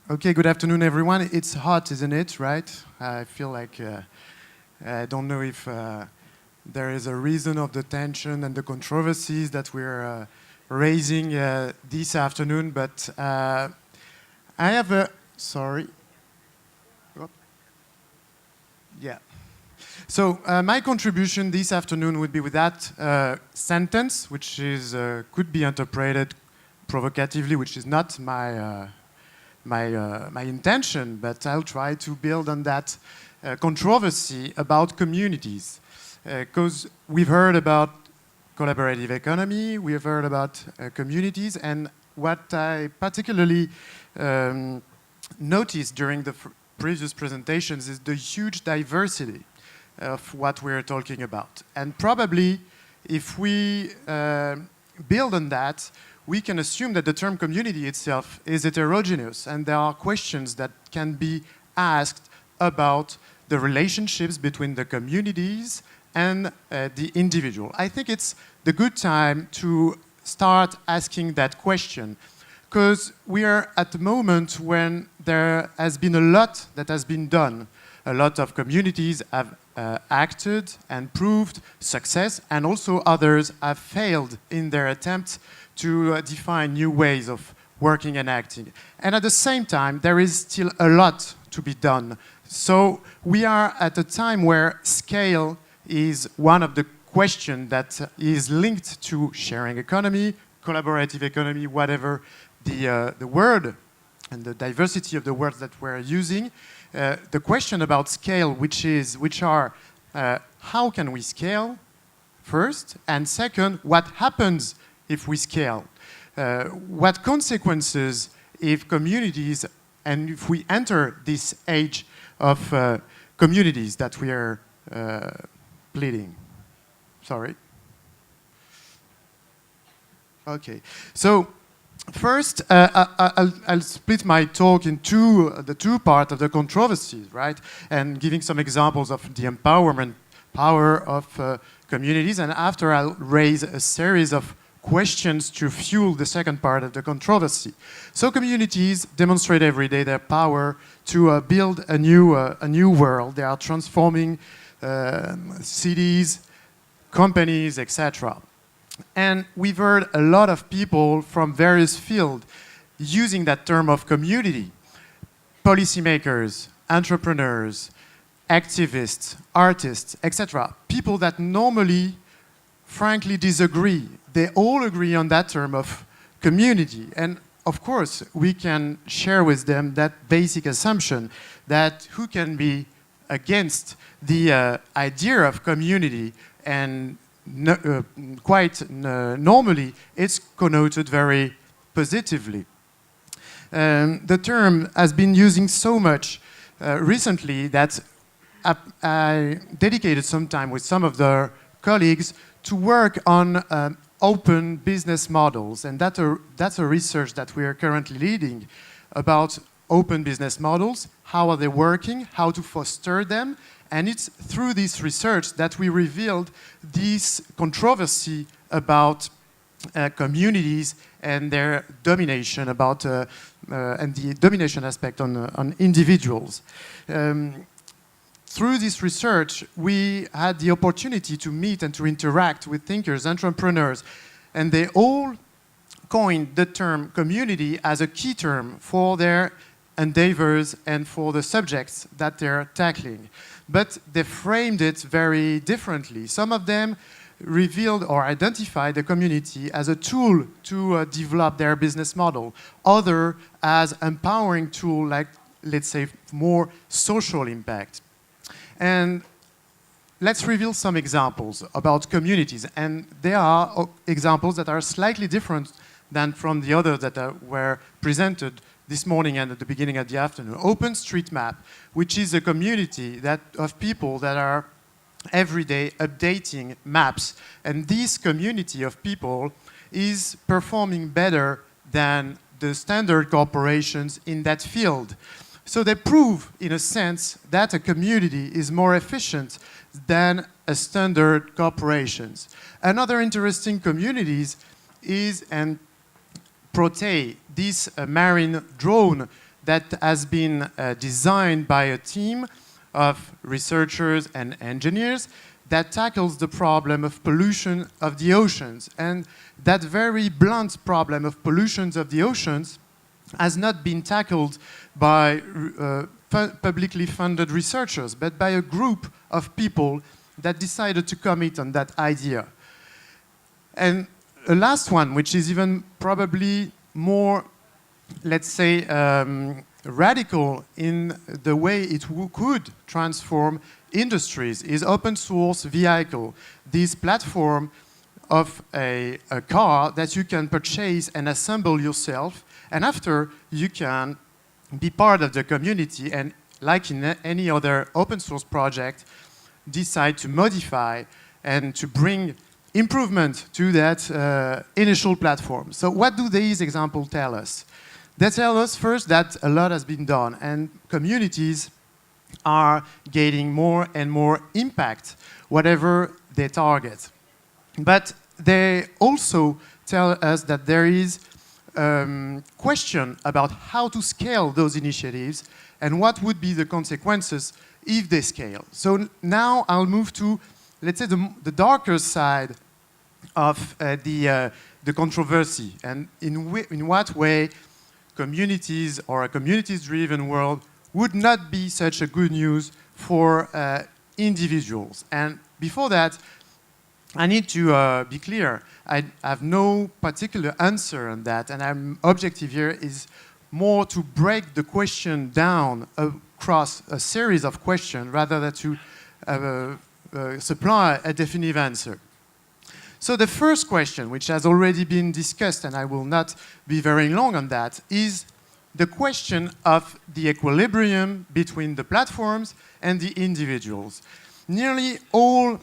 Okay, good afternoon, everyone. It's hot, isn't it, right? I feel like I don't know if there is a reason of the tension and the controversies that we're raising this afternoon, but I have a, sorry. Oh, yeah. So my contribution this afternoon would be with that sentence, which is could be interpreted provocatively, which is not my my intention, but I'll try to build on that controversy about communities, because we've heard about collaborative economy, we've heard about communities, and what I particularly noticed during the previous presentations is the huge diversity of what we're talking about. And probably if we build on that, we can assume that the term community itself is heterogeneous, and there are questions that can be asked about the relationships between the communities and the individual. I think it's the good time to start asking that question, because we are at the moment when there has been a lot that has been done. A lot of communities have acted and proved success, and also others have failed in their attempts to define new ways of working and acting. And at the same time, there is still a lot to be done. So we are at a time where scale is one of the questions that is linked to sharing economy, collaborative economy, whatever the word and the diversity of the words that we're using. The question about scale, which are how can we scale, first, and second, what happens if we scale? What consequences if communities, and if we enter this age of communities that we are pleading? Sorry. Okay, so first, I'll split my talk into the two parts of the controversies, right? And giving some examples of the empowerment power of communities, and after I'll raise a series of questions to fuel the second part of the controversy. So communities demonstrate every day their power to build a new world. They are transforming cities, companies, etc. And we've heard a lot of people from various fields using that term of community. Policymakers, entrepreneurs, activists, artists, etc. People that normally, frankly, disagree. They all agree on that term of community. And of course, we can share with them that basic assumption that who can be against the idea of community, and normally it's connoted very positively. The term has been using so much recently that I dedicated some time with some of the colleagues to work on open business models, and that's a research that we are currently leading about open business models, how are they working, how to foster them, and it's through this research that we revealed this controversy about communities and their domination about and the domination aspect on individuals. Through this research, we had the opportunity to meet and to interact with thinkers, entrepreneurs, and they all coined the term community as a key term for their endeavors and for the subjects that they're tackling. But they framed it very differently. Some of them revealed or identified the community as a tool to develop their business model, other as empowering tool, like, let's say, more social impact. And let's reveal some examples about communities. And there are examples that are slightly different than from the others that were presented this morning and at the beginning of the afternoon. OpenStreetMap, which is a community of people that are every day updating maps. And this community of people is performing better than the standard corporations in that field. So they prove, in a sense, that a community is more efficient than a standard corporations. Another interesting communities is, and Protea, this marine drone that has been designed by a team of researchers and engineers that tackles the problem of pollution of the oceans. And that very blunt problem of pollution of the oceans has not been tackled by publicly funded researchers, but by a group of people that decided to commit on that idea. And a last one, which is even probably more, let's say, radical in the way it could transform industries, is open source vehicle, this platform of a car that you can purchase and assemble yourself, and after you can be part of the community and, like in any other open source project, decide to modify and to bring improvement to that initial platform. So what do these examples tell us? They tell us first that a lot has been done and communities are gaining more and more impact, whatever they target. But they also tell us that there is question about how to scale those initiatives and what would be the consequences if they scale. So now I'll move to, let's say, the darker side of the controversy, and in what way communities or a communities-driven world would not be such a good news for individuals. And before that, I need to be clear. I have no particular answer on that, and I'm objective here is more to break the question down across a series of questions rather than to supply a definitive answer. So the first question, which has already been discussed, and I will not be very long on that, is the question of the equilibrium between the platforms and the individuals. Nearly all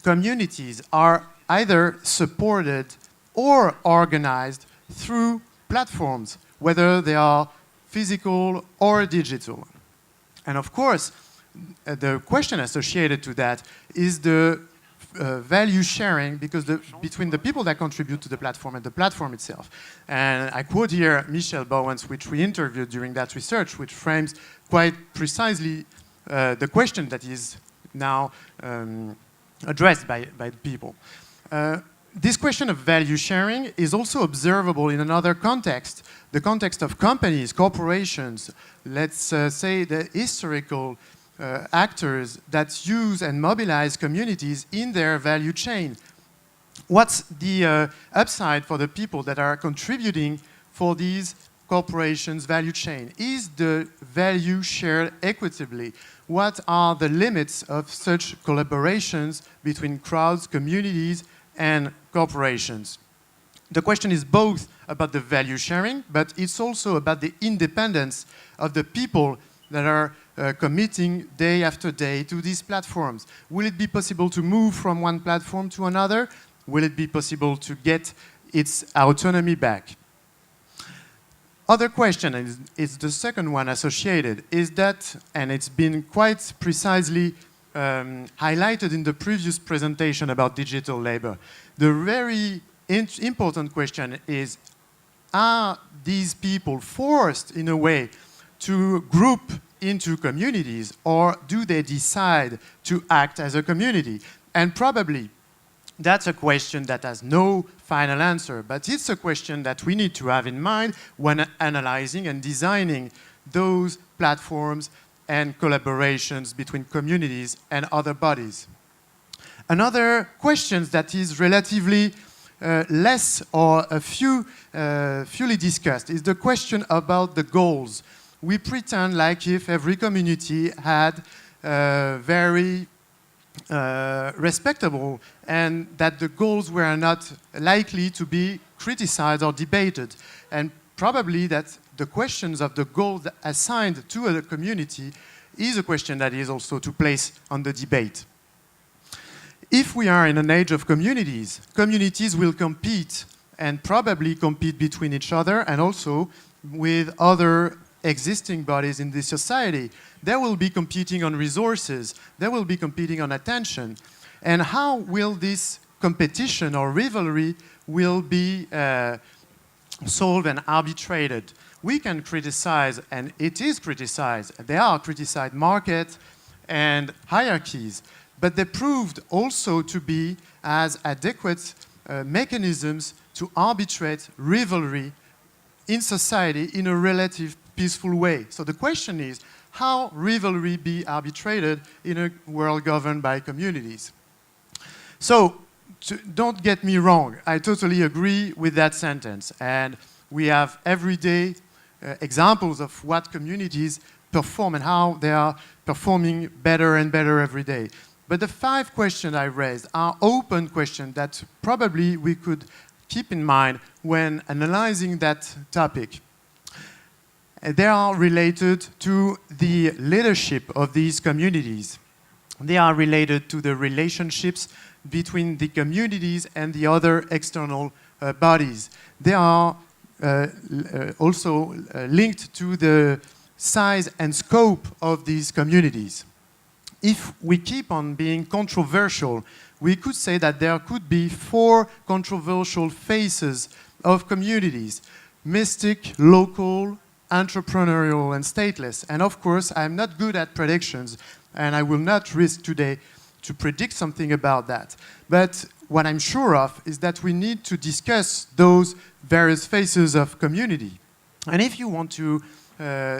communities are either supported or organized through platforms, whether they are physical or digital. And of course, the question associated to that is the value sharing between the people that contribute to the platform and the platform itself. And I quote here Michel Bowens, which we interviewed during that research, which frames quite precisely the question that is now addressed by people. This question of value sharing is also observable in another context, the context of companies, corporations, let's say the historical actors that use and mobilize communities in their value chain. What's the upside for the people that are contributing for these corporations' value chain? Is the value shared equitably? What are the limits of such collaborations between crowds, communities, and corporations? The question is both about the value sharing, but it's also about the independence of the people that are committing day after day to these platforms. Will it be possible to move from one platform to another? Will it be possible to get its autonomy back? Other question, and it's the second one associated, is that, and it's been quite precisely highlighted in the previous presentation about digital labor, the very important question is, are these people forced in a way to group into communities, or do they decide to act as a community? And probably that's a question that has no final answer, but it's a question that we need to have in mind when analyzing and designing those platforms and collaborations between communities and other bodies. Another question that is relatively less or a fewly discussed is the question about the goals. We pretend like if every community had very respectable and that the goals were not likely to be criticized or debated. And probably that the questions of the goals assigned to a community is a question that is also to place on the debate. If we are in an age of communities, communities will compete and probably compete between each other and also with other existing bodies in this society. They will be competing on resources. They will be competing on attention. And how will this competition or rivalry will be solved and arbitrated? we can criticize, and it is criticized, they are criticized, market and hierarchies, but they proved also to be as adequate mechanisms to arbitrate rivalry in society in a relative peaceful way. So the question is, how rivalry be arbitrated in a world governed by communities? So don't get me wrong, I totally agree with that sentence. And we have everyday examples of what communities perform and how they are performing better and better every day. But the 5 questions I raised are open questions that probably we could keep in mind when analyzing that topic. They are related to the leadership of these communities. They are related to the relationships between the communities and the other external bodies. They are also linked to the size and scope of these communities. If we keep on being controversial, we could say that there could be 4 controversial phases of communities: mystic, local, entrepreneurial, and stateless. And of course, I'm not good at predictions, and I will not risk today to predict something about that. But what I'm sure of is that we need to discuss those various phases of community. And if you want to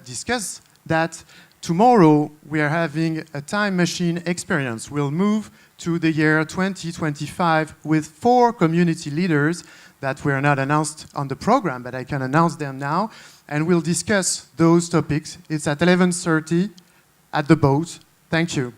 discuss that, tomorrow we are having a time machine experience. We'll move to the year 2025 with 4 community leaders that were not announced on the program, but I can announce them now. And we'll discuss those topics. It's at 11:30 at the boat. Thank you.